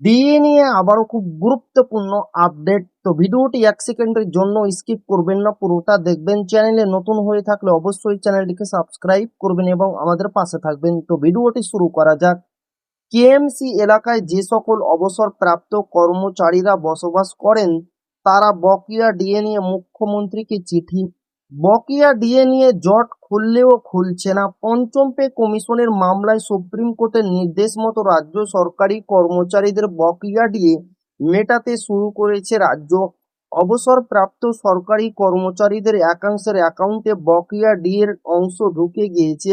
DA নিয়ে আবারও খুব গুরুত্বপূর্ণ আপডেট। তো ভিডিওটি 1 সেকেন্ডের জন্য স্কিপ করবেন না, পুরোটা দেখবেন। চ্যানেলে নতুন হয়ে থাকলে অবশ্যই চ্যানেলটিকে সাবস্ক্রাইব করবেন এবং আমাদের পাশে থাকবেন। তো ভিডিওটি শুরু করা যাক। কেএমসি এলাকায় যে সকল অবসরপ্রাপ্ত কর্মচারীরা বসবাস করেন তারা বকেয়া ডিএ নিয়ে মুখ্যমন্ত্রীকে চিঠি। বকেয়া ডিএ নিয়ে জট খুললেও খুলছে না। পঞ্চম পে কমিশনের মামলায় সুপ্রিম কোর্টের নির্দেশ মতো রাজ্য সরকারি কর্মচারীদের বকেয়া ডিএ মেটাতে শুরু করেছে রাজ্য। অবসরপ্রাপ্ত সরকারি কর্মচারীদের একাংশের অ্যাকাউন্টে বকেয়া ডিএর অংশ ঢুকে গিয়েছে।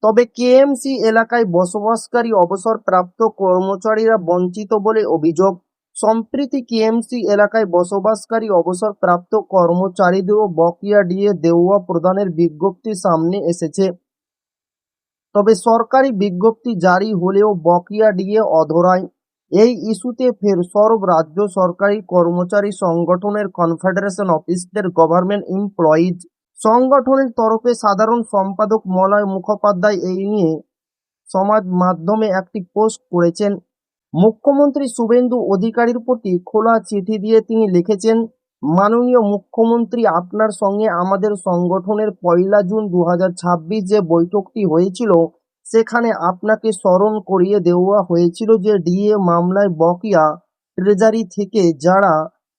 তবে কেএমসি এলাকায় বসবাসকারী অবসরপ্রাপ্ত কর্মচারীরা বঞ্চিত বলে অভিযোগ। সম্প্রতি কেএমসি এলাকায় বসবাসকারী অবসরপ্রাপ্ত কর্মচারীদেরও বকেয়া ডিএ দেওয়া প্রদানের বিজ্ঞপ্তি সামনে এসেছে। তবে সরকারি বিজ্ঞপ্তি জারি হলেও বকেয়া ডিএ অধরায়। এই ইস্যুতে ফের সরব রাজ্য সরকারি কর্মচারী সংগঠনের confederation of state government employees. সংগঠনের তরফে সাধারণ সম্পাদক মলয় মুখোপাধ্যায় এই নিয়ে সমাজ মাধ্যমে একটি পোস্ট করেছেন। মুখ্যমন্ত্রী শুভেন্দু অধিকারীর প্রতি খোলা চিঠি দিয়ে তিনি লিখেছেন, মাননীয় মুখ্যমন্ত্রী, আপনার সঙ্গে আমাদের সংগঠনের 1 জুন 2026 যে বৈঠকটি হয়েছিল সেখানে আপনাকে স্মরণ করিয়ে দেওয়া হয়েছিল যে ডিএ মামলায় বকেয়া ট্রেজারি থেকে যারা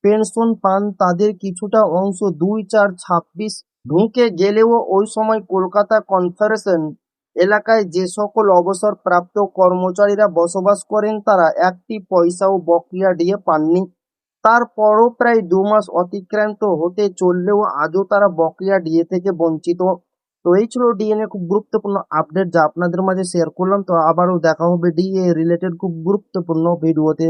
পেনশন পান তাদের কিছুটা অংশ 2/4/26 ঢুকে গেলেও ওই সময় কলকাতা কনফেডারেশন এলাকায় যে সকল অবসরপ্রাপ্ত কর্মচারীরা বসবাস করেন তারা একটি পয়সাও বকেয়া ডিএ পাননি। তারপরও প্রায় 2 মাস অতিক্রান্ত হতে চললেও আজও তারা বকেয়া ডিএ থেকে বঞ্চিত। তো এই ছিল ডিএ নিয়ে খুব গুরুত্বপূর্ণ আপডেট যা আপনাদের মাঝে শেয়ার করলাম। তো আবারও দেখা হবে ডিএ রিলেটেড খুব গুরুত্বপূর্ণ ভিডিওতে।